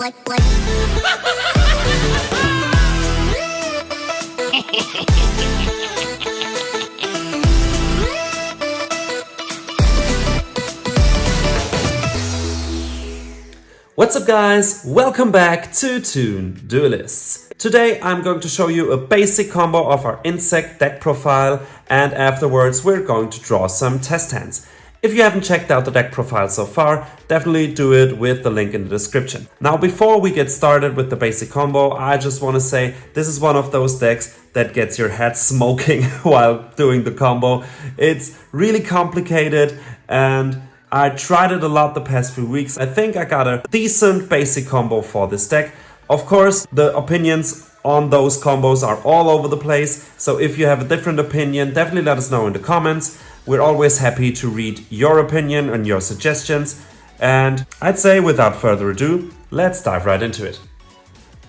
What's up guys, welcome back to Toon Duelists. Today I'm going to show you a basic combo of our insect deck profile, and afterwards we're going to draw some test hands. If you haven't checked out the deck profile so far, definitely do it with the link in the description. Now before we get started with the basic combo, I just want to say this is one of those decks that gets your head smoking while doing the combo. It's really complicated and I tried it a lot the past few weeks. I think I got a decent basic combo for this deck. Of course, the opinions on those combos are all over the place. So if you have a different opinion, definitely let us know in the comments. We're always happy to read your opinion and your suggestions. And I'd say without further ado, let's dive right into it.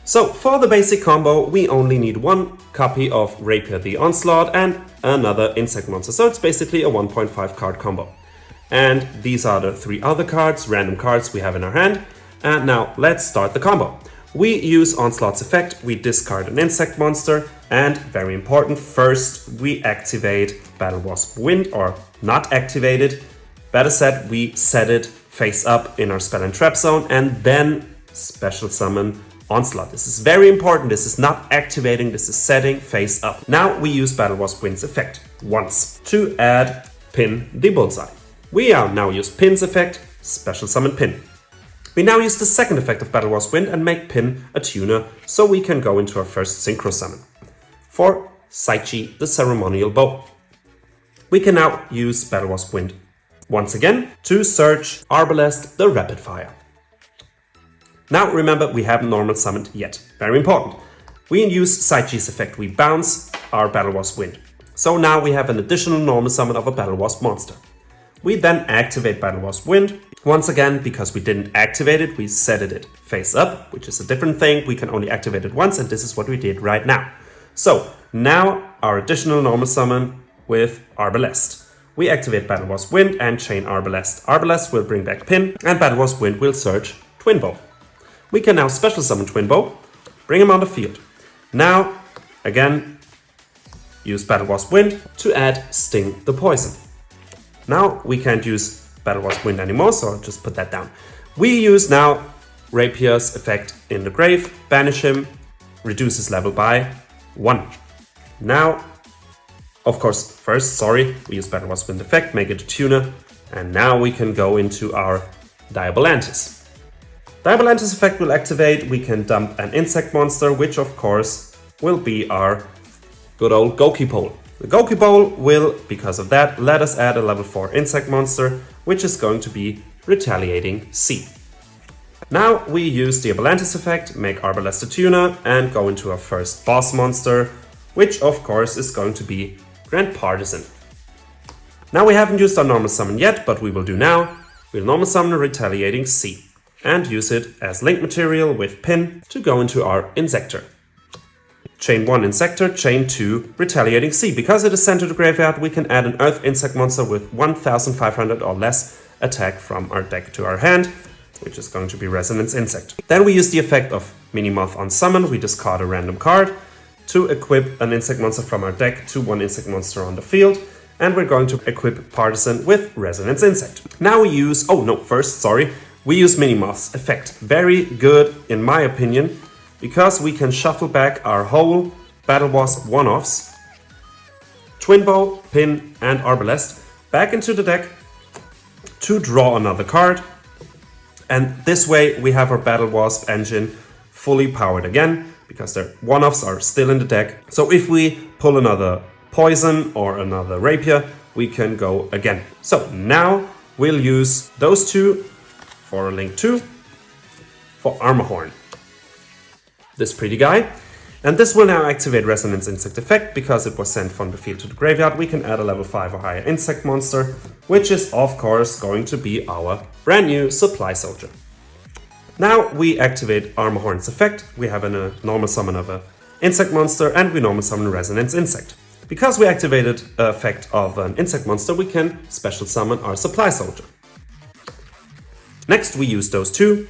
So for the basic combo, we only need one copy of Rapier the Onslaught and another insect monster. So it's basically a 1.5 card combo. And these are the three other cards, random cards we have in our hand. And now let's start the combo. We use Onslaught's effect, we discard an insect monster, and very important, first we activate Battle Wasp Wind, or not activate it. Better said, we set it face up in our spell and trap zone, and then special summon Onslaught. This is very important, this is not activating, this is setting face up. Now we use Battle Wasp Wind's effect once to add Pin the Bullseye. We now use Pin's effect, special summon Pin. We now use the second effect of Battle Wasp Wind and make Pin a tuner, so we can go into our first synchro summon. For Saichi, the ceremonial bow. We can now use Battle Wasp Wind once again to search Arbalest, the rapid fire. Now remember, we haven't normal summoned yet. Very important. We use Saichi's effect, we bounce our Battle Wasp Wind. So now we have an additional normal summon of a Battle Wasp monster. We then activate Battle Wasp Wind. Once again, because we didn't activate it, we set it face up, which is a different thing. We can only activate it once, and this is what we did right now. So now our additional normal summon with Arbalest. We activate Battle Wasp Wind and chain Arbalest. Arbalest will bring back Pin, and Battle Wasp Wind will search Twinbow. We can now special summon Twinbow, bring him on the field. Now, again, use Battle Wasp Wind to add Sting the Poison. Now we can't use Battle Wasp Wind anymore, so I'll just put that down. We use now Rapier's effect in the grave, banish him, reduce his level by 1. Now, of course, we use Battle Wasp Wind effect, make it a tuner, and now we can go into our Diabolantis. Diabolantis effect will activate, we can dump an insect monster, which of course will be our good old Gokipole. The Gokipole will, because of that, let us add a level 4 insect monster, which is going to be Retaliating Sea. Now we use the Diabolantis effect, make Arbalest a tuner, and go into our first boss monster, which of course is going to be Grand Partisan. Now we haven't used our normal summon yet, but we will do now. We'll normal summon a Retaliating Sea, and use it as link material with Pin to go into our Insector. Chain 1 Insector, Chain 2 Retaliating Sea. Because it is sent to the graveyard, we can add an Earth insect monster with 1500 or less attack from our deck to our hand, which is going to be Resonance Insect. Then we use the effect of Minimoth on summon. We discard a random card to equip an insect monster from our deck to one insect monster on the field, and we're going to equip Partisan with Resonance Insect. Now we use, we use Minimoth's effect. Very good in my opinion, because we can shuffle back our whole Battle Wasp one-offs, Twinbow, Pin, and Arbalest back into the deck to draw another card. And this way we have our Battle Wasp engine fully powered again, because their one-offs are still in the deck. So if we pull another Poison or another Rapier, we can go again. So now we'll use those two for Link 2 for Armorhorn. This pretty guy. And this will now activate Resonance Insect effect. Because it was sent from the field to the graveyard, we can add a level 5 or higher insect monster, which is of course going to be our brand new Supply Soldier. Now we activate Armorhorn's effect. We have a normal summon of an insect monster, and we normal summon Resonance Insect. Because we activated the effect of an insect monster, we can special summon our Supply Soldier. Next we use those two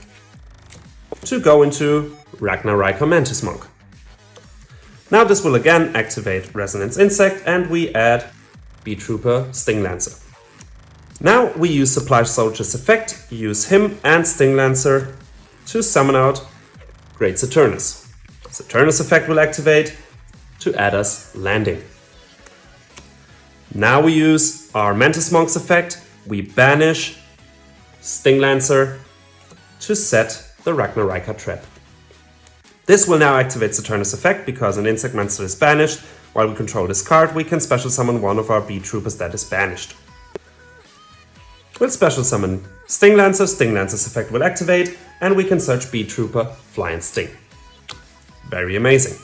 to go into Ragnarok Mantis Monk. Now this will again activate Resonance Insect and we add B-Trooper Sting Lancer. Now we use Supply Soldier's effect, use him and Sting Lancer to summon out Great Saturnus. Saturnus effect will activate to add us Landing. Now we use our Mantis Monk's effect, we banish Sting Lancer to set the Ragnarok trap. This will now activate Saturnus effect because an insect monster is banished. While we control this card, we can special summon one of our B-Troopers that is banished. We'll special summon Sting Lancer, Sting Lancer's effect will activate, and we can search B-Trooper, Fly and Sting. Very amazing.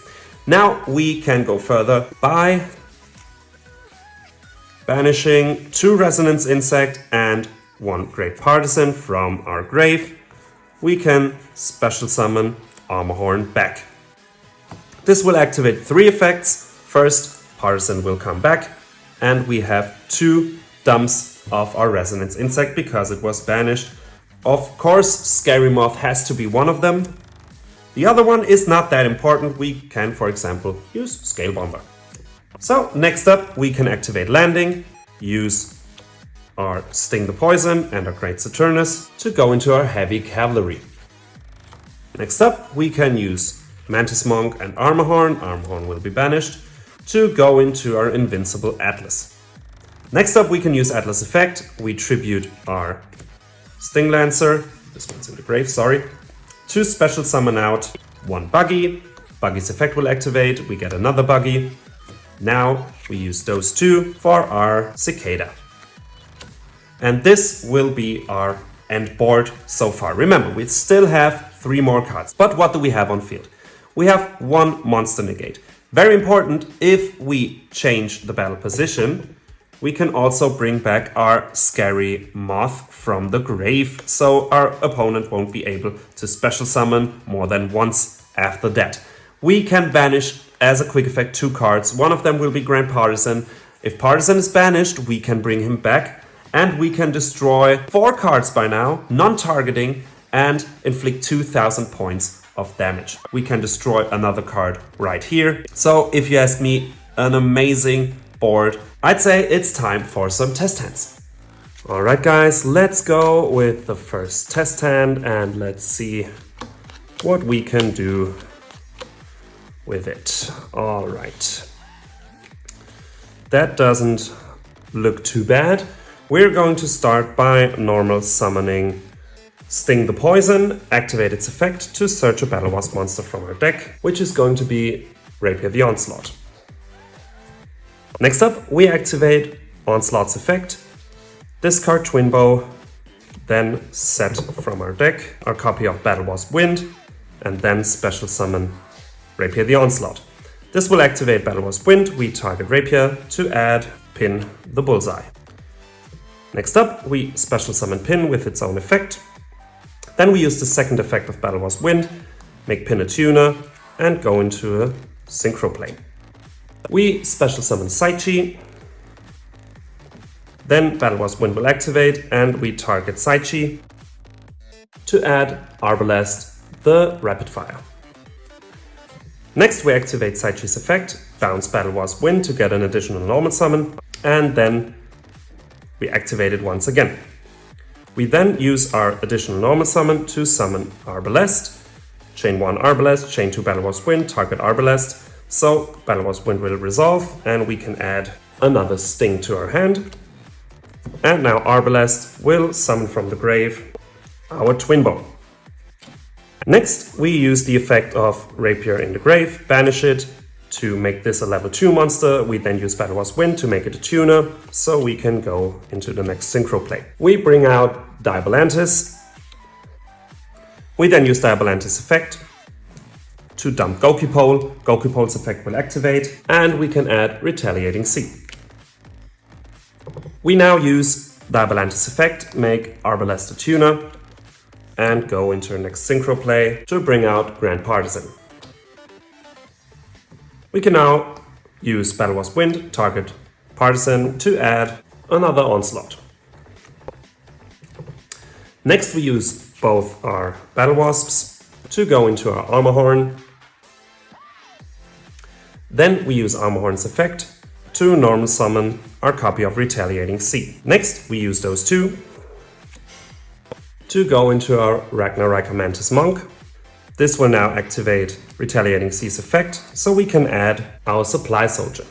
Now we can go further by banishing 2 Resonance Insect and 1 Great Partisan from our grave. We can special summon Armorhorn back. This will activate 3 effects. First, Partisan will come back, and we have 2 dumps of our Resonance Insect because it was banished. Of course, Scary Moth has to be one of them. The other one is not that important. We can, for example, use Scale Bomber. So, next up, we can activate Landing, use our Sting the Poison and our Great Saturnus to go into our Heavy Cavalry. Next up, we can use Mantis Monk and Armorhorn. Armorhorn will be banished to go into our Invincible Atlas. Next up, we can use Atlas effect. We tribute our Sting Lancer, this one's in the grave, sorry, to special summon out 1 Buggy. Buggy's effect will activate, we get another Buggy. Now we use those 2 for our Cicada. And this will be our end board so far. Remember, we still have 3 more cards. But what do we have on field? We have 1 Monster Negate. Very important, if we change the battle position, we can also bring back our Scary Moth from the grave, so our opponent won't be able to special summon more than once after that. We can banish as a quick effect 2 cards. One of them will be Grand Partisan. If Partisan is banished, we can bring him back, and we can destroy 4 cards by now, non-targeting, and inflict 2,000 points of damage. We can destroy another card right here. So if you ask me, an amazing board. I'd say it's time for some test hands. Alright guys, let's go with the first test hand and let's see what we can do with it. Alright. That doesn't look too bad. We're going to start by normal summoning Sting the Poison, activate its effect to search a Battle Wasp monster from our deck, which is going to be Rapier the Onslaught. Next up, we activate Onslaught's effect, discard Twin Bow, then set from our deck our copy of Battle Wasp Wind, and then special summon Rapier the Onslaught. This will activate Battle Wasp Wind, we target Rapier to add Pin the Bullseye. Next up, we special summon Pin with its own effect. Then we use the second effect of Battle Wasp Wind, make Pin a tuner, and go into a Synchro Plane. We special summon Saichi, then Battle Wasp Wind will activate, and we target Saichi to add Arbalest, the Rapid Fire. Next we activate Saichi's effect, bounce Battle Wasp Wind to get an additional normal summon, and then we activate it once again. We then use our additional normal summon to summon Arbalest, chain 1 Arbalest, chain 2 Battle Wasp Wind, target Arbalest, so Battle Wasp Wind will resolve and we can add another Sting to our hand. And now Arbalest will summon from the grave our Twin Bow. Next we use the effect of Rapier in the grave, banish it to make this a level 2 monster. We then use Battle Wasp Wind to make it a tuner, so we can go into the next Synchro Play. We bring out Diabolantis. We then use Diabolantis' effect to dump Gokipole. Gokipole's effect will activate, and we can add Retaliating Sea. We now use Diabolantis' effect, make Arbalest a tuner, and go into our next Synchro Play to bring out Grand Partisan. We can now use Battle Wasp Wind, target Partisan to add another Onslaught. Next we use both our Battle Wasps to go into our Armor Horn. Then we use Armor Horn's effect to normal summon our copy of Retaliating Sea. Next, we use those two to go into our Ragnarok Mantis Monk. This will now activate Retaliating Sea's effect, so we can add our Supply Soldier.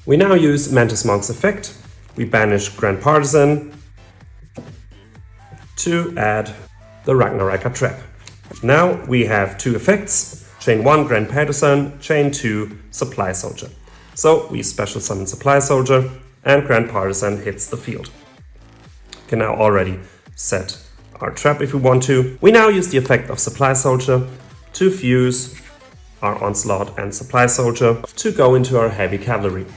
We now use Mantis Monk's effect. We banish Grand Partisan to add the Ragnarok Trap. Now we have two effects, chain 1 Grand Partisan, chain 2 Supply Soldier. So we special summon Supply Soldier and Grand Partisan hits the field. We can now already set our trap if we want to. We now use the effect of Supply Soldier to fuse our Onslaught and Supply Soldier to go into our Heavy Cavalry.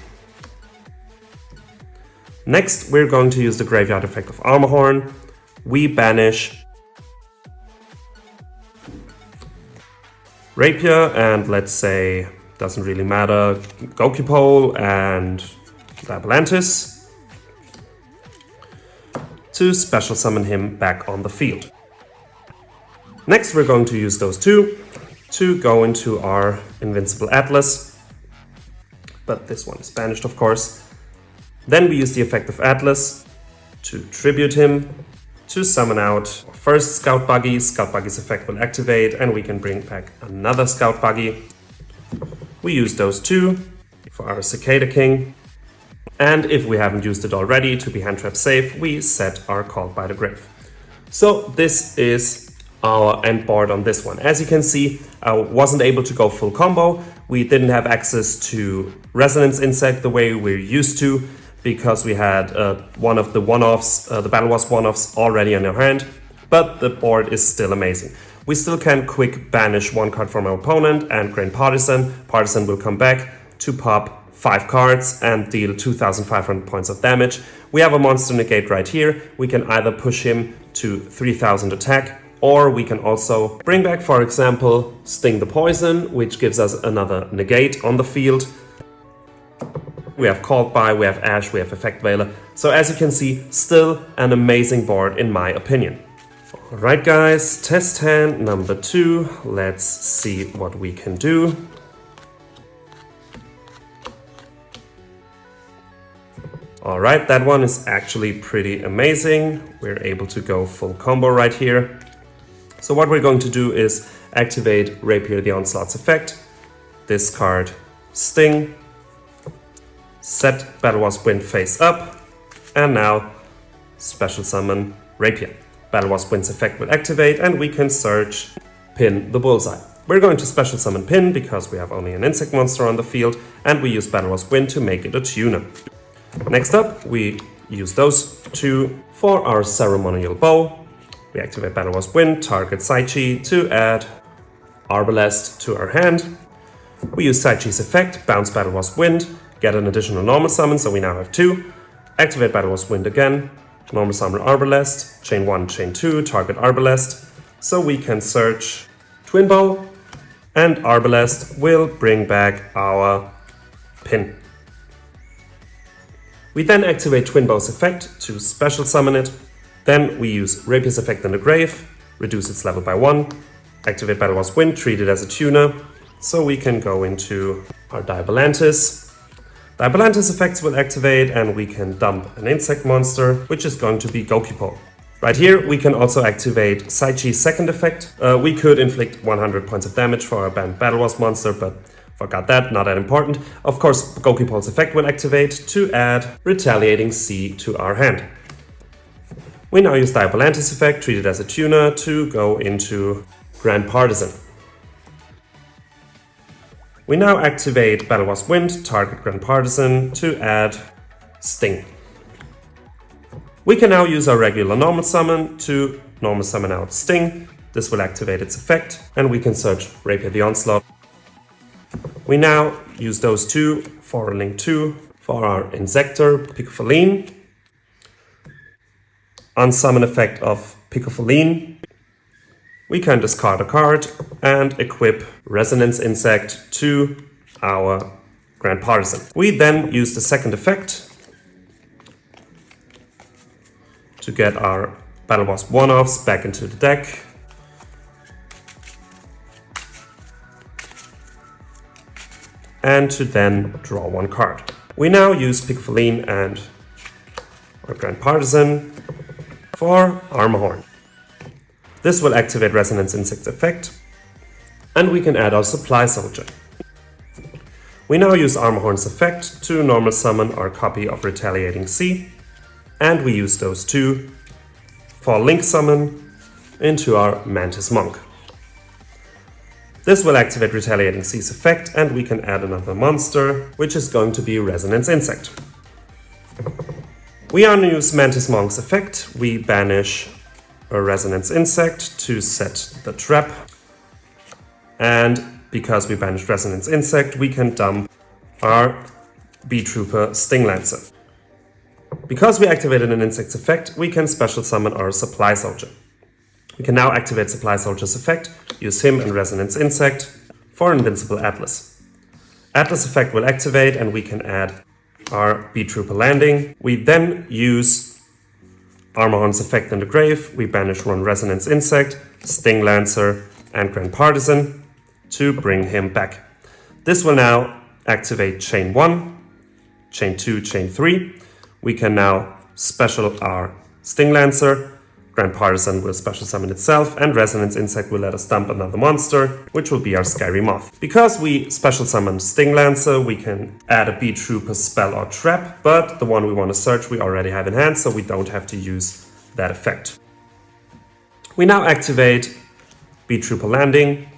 Next, we're going to use the Graveyard effect of Armor Horn. We banish Rapier and, let's say, doesn't really matter, Gokipole and Labyrinthus to special summon him back on the field. Next, we're going to use those two to go into our Invincible Atlas, but this one is banished, of course. Then we use the effect of Atlas to tribute him, to summon out first Scout Buggy. Scout Buggy's effect will activate and we can bring back another Scout Buggy. We use those two for our Cicada King. And if we haven't used it already to be hand trap safe, we set our Called by the Grave. So this is our end board on this one. As you can see, I wasn't able to go full combo. We didn't have access to Resonance Insect the way we're used to, because we had one of the one-offs, the Battle Wasp one-offs already in our hand, but the board is still amazing. We still can quick banish one card from our opponent and Grand Partisan. Partisan will come back to pop 5 cards and deal 2,500 points of damage. We have a monster negate right here. We can either push him to 3,000 attack, or we can also bring back, for example, Sting the Poison, which gives us another negate on the field. We have Called By, we have Ash, we have Effect Veiler. So as you can see, still an amazing board in my opinion. Alright guys, test hand number 2. Let's see what we can do. Alright, that one is actually pretty amazing. We're able to go full combo right here. So what we're going to do is activate Rapier the Onslaught's effect, discard Sting, set Battle Wasp Wind face up, and now special summon Rapier. Battle Wasp Wind's effect will activate and we can search Pin the Bullseye. We're going to special summon Pin because we have only an insect monster on the field, and we use Battle Wasp Wind to make it a tuner. Next up, we use those two for our Ceremonial Bow. We activate Battle Wasp Wind, target Saichi to add Arbalest to our hand. We use Saichi's effect, bounce Battle Wasp Wind, get an additional normal summon, so we now have 2. Activate Battle Wasp Wind again, normal summon Arbalest, chain 1, chain 2, target Arbalest. So we can search Twin Bow, and Arbalest will bring back our Pin. We then activate Twin Bow's effect to special summon it. Then we use Rapier's effect in the grave, reduce its level by 1, activate Battle Wasp Wind, treat it as a tuner, so we can go into our Diabolantis. Diabolantis effects will activate and we can dump an insect monster, which is going to be Gokipole. Right here we can also activate Saichi's second effect. We could inflict 100 points of damage for our banned Battle Wasp monster, but forgot that, not that important. Of course, Gokipole's effect will activate to add Retaliating Sea to our hand. We now use Diabolantis effect, treat it as a tuner, to go into Grand Partisan. We now activate Battle Wasp Wind, target Grand Partisan, to add Sting. We can now use our regular normal summon to normal summon out Sting. This will activate its effect, and we can search Rapier the Onslaught. We now use those two for Link 2 for our Insector, Picophaline. Unsummon effect of Picophaline. We can discard a card and equip Resonance Insect to our Grand Partisan. We then use the second effect to get our Battle Wasp one-offs back into the deck. and to then draw one card. We now use Pickfeline and our Grand Partisan for Armor Horn. This will activate Resonance Insect effect, and we can add our Supply Soldier. We now use Armor Horn's effect to normal summon our copy of Retaliating Sea, and we use those two for Link Summon into our Mantis Monk. This will activate Retaliating Sea's effect, and we can add another monster, which is going to be Resonance Insect. We unuse Mantis Monk's effect. We banish a Resonance Insect to set the trap. And because we banished Resonance Insect, we can dump our B-Trooper Sting Lancer. Because we activated an insect's effect, we can special summon our Supply Soldier. We can now activate Supply Soldier's effect, use him and Resonance Insect for Invincible Atlas. Atlas effect will activate and we can add our B-Trooper Landing. We then use Armor Horn's effect in the grave. We banish one Resonance Insect, Sting Lancer and Grand Partisan to bring him back. This will now activate Chain 1, Chain 2, Chain 3. We can now special our Sting Lancer, Grand Partisan will special summon itself, and Resonance Insect will let us dump another monster, which will be our Scary Moth. Because we special summon Sting Lancer, we can add a B-Trooper spell or trap, but the one we want to search we already have in hand, so we don't have to use that effect. We now activate B-Trooper Landing,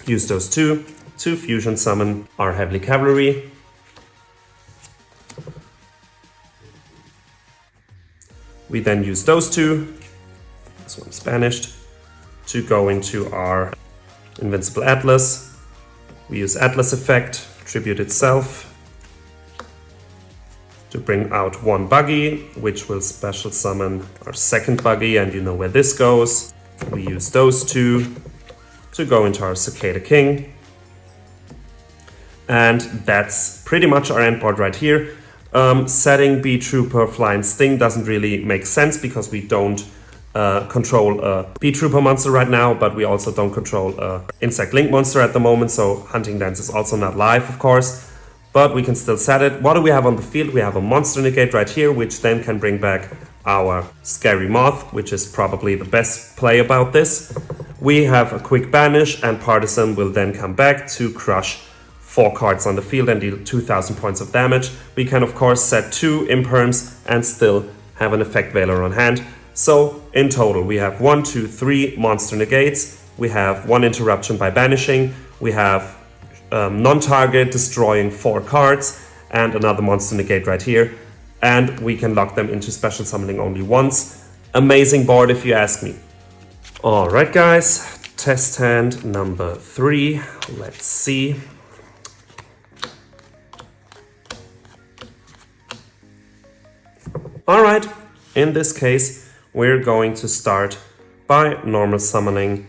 use those two to fusion summon our Heavily Cavalry. We then use those two, this one's banished, to go into our Invincible Atlas. We use Atlas effect, tribute itself, to bring out one buggy, which will special summon our second buggy, and you know where this goes. We use those two to go into our Cicada King. And that's pretty much our end board right here. Setting B-Trooper Flying Sting doesn't really make sense because we don't control a B-Trooper monster right now, but we also don't control a Insect Link monster at the moment, so Hunting Dance is also not live, of course, but we can still set it. What do we have on the field? We have a Monster Negate right here, which then can bring back our Scary Moth, which is probably the best play about this. We have a quick banish, and Partisan will then come back to crush 4 cards on the field and deal 2000 points of damage. We can of course set 2 Imperms and still have an Effect Veiler on hand. So in total we have 1, 2, 3 Monster Negates, we have 1 Interruption by banishing, we have non-target destroying 4 cards and another Monster Negate right here, and we can lock them into special summoning only once. Amazing board if you ask me. Alright guys, test hand number 3, let's see. Alright, in this case we're going to start by normal summoning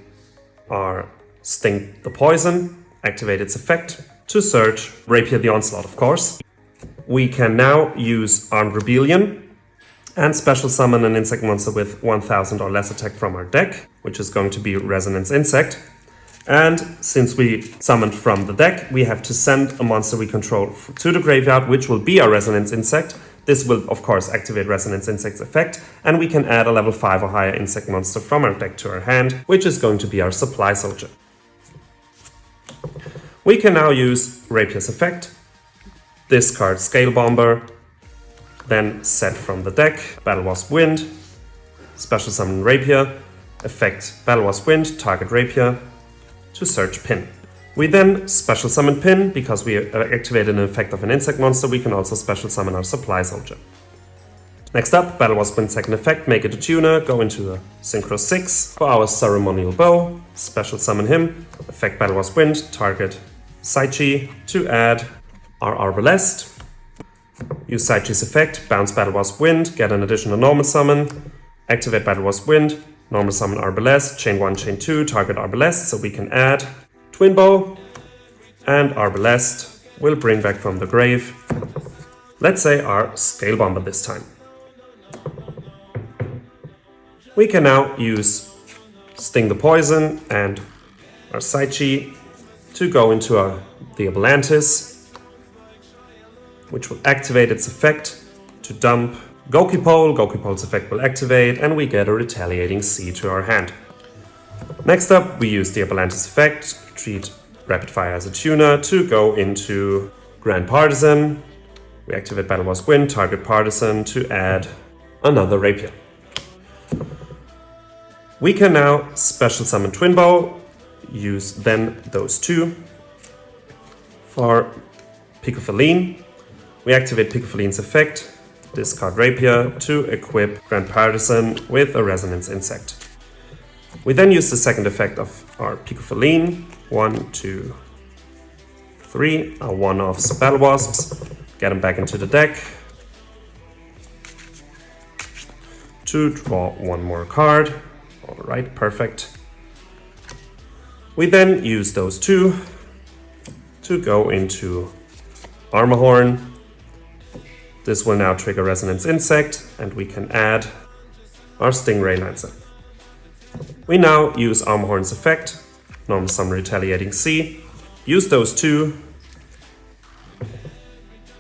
our Sting the Poison, activate its effect to search Rapier the Onslaught, of course. We can now use Armed Rebellion and special summon an insect monster with 1000 or less attack from our deck, which is going to be Resonance Insect. And since we summoned from the deck, we have to send a monster we control to the graveyard, which will be our Resonance Insect. This will, of course, activate Resonance Insect's effect, and we can add a level 5 or higher insect monster from our deck to our hand, which is going to be our Supply Soldier. We can now use Rapier's effect, discard Scale Bomber, then set from the deck Battle Wasp Wind, special summon Rapier, effect Battle Wasp Wind, target Rapier, to search Pin. We then special summon Pin. Because we activated an effect of an insect monster, we can also special summon our Supply Soldier. Next up, Battle Wasp Wind second effect, make it a tuner, go into the Synchro 6 for our Ceremonial Bow, special summon him, effect Battle Wasp Wind, target Saichi to add our Arbalest. Use Saichi's effect, bounce Battle Wasp Wind, get an additional normal summon, activate Battle Wasp Wind, normal summon Arbalest, chain 1, chain 2, target Arbalest, so we can add Twin Bow, and Arbalest will bring back from the grave, let's say our Scale Bomber this time. We can now use Sting the Poison and our Saichi to go into the Atlantis, which will activate its effect to dump Goki Pole. Goki Pole's effect will activate, and we get a retaliating C to our hand. Next up, we use the Avalanche's effect, treat Rapid Fire as a tuner, to go into Grand Partisan. We activate Battle Wars Gwyn, target Partisan, to add another Rapier. We can now special summon Twin Bow, use then those two for Picophaline. We activate Picophalines effect, discard Rapier to equip Grand Partisan with a Resonance Insect. We then use the second effect of our Picophaline, 1, 2, 3, our one-offs Battle Wasps, get them back into the deck to draw one more card. Alright, perfect. We then use those two to go into Armorhorn. This will now trigger Resonance Insect, and we can add our Stingray Lancer. We now use Armorhorn's effect, normal summon Retaliating C, use those two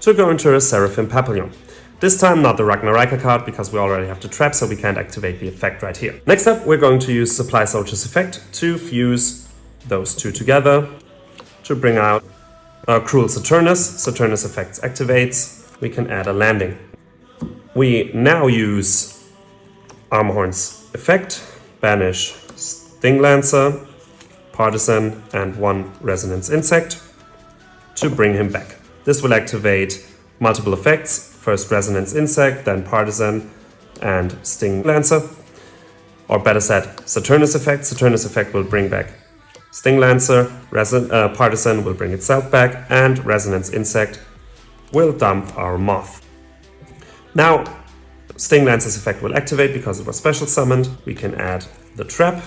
to go into a Seraphim Papillon. This time not the Ragnaraka card, because we already have the trap, so we can't activate the effect right here. Next up, we're going to use Supply Soldier's effect to fuse those two together to bring out Cruel Saturnus. Saturnus effects activates. We can add a landing. We now use Armorhorn's effect, banish Sting Lancer, Partisan, and one Resonance Insect to bring him back. This will activate multiple effects. First Resonance Insect, then Partisan and Sting Lancer. Or better said, Saturnus effect. Saturnus effect will bring back Sting Lancer, Partisan will bring itself back, and Resonance Insect will dump our Moth. Now, Sting Lancer's effect will activate because it was special summoned. We can add the trap.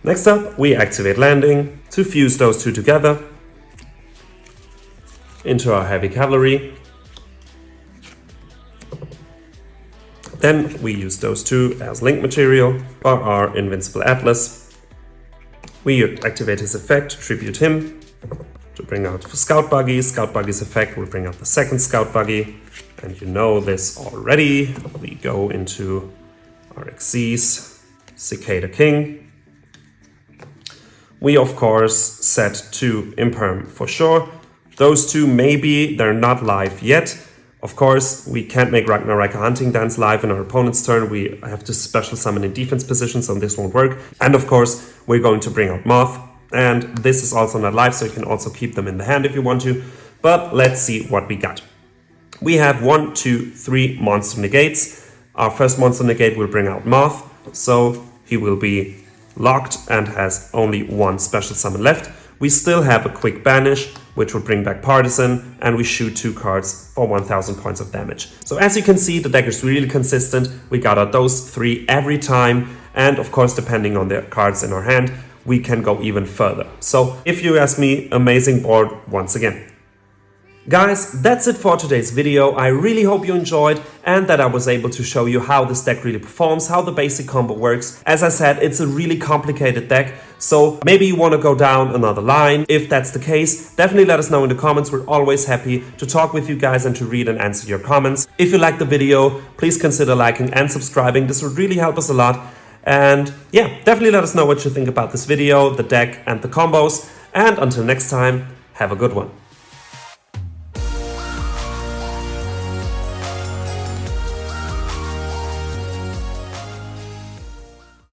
Next up, we activate Landing to fuse those two together into our Heavy Cavalry. Then we use those two as link material for our Invincible Atlas. We activate his effect, tribute him to bring out Scout Buggy. Scout Buggy's effect will bring out the second Scout Buggy. And you know this already. We go into our Xyz, Cicada King. We of course set to Imperm for sure. Those two maybe, they're not live yet. Of course, we can't make Ragnaraka Hunting Dance live in our opponent's turn. We have to special summon in defense positions, so this won't work. And of course, we're going to bring out Moth. And this is also not live, so you can also keep them in the hand if you want to. But let's see what we got. We have 1, 2, 3 monster negates. Our first monster negate will bring out Moth, so he will be locked and has only one special summon left. We still have a quick banish, which will bring back Partisan, and we shoot 2 cards for 1000 points of damage. So as you can see, the deck is really consistent. We got out those 3 every time, and of course, depending on the cards in our hand, we can go even further. So if you ask me, amazing board once again. Guys, that's it for today's video. I really hope you enjoyed and that I was able to show you how this deck really performs, how the basic combo works. As I said, it's a really complicated deck, so maybe you want to go down another line. If that's the case, definitely let us know in the comments. We're always happy to talk with you guys and to read and answer your comments. If you liked the video, please consider liking and subscribing. This would really help us a lot. And yeah, definitely let us know what you think about this video, the deck and the combos. And until next time, have a good one.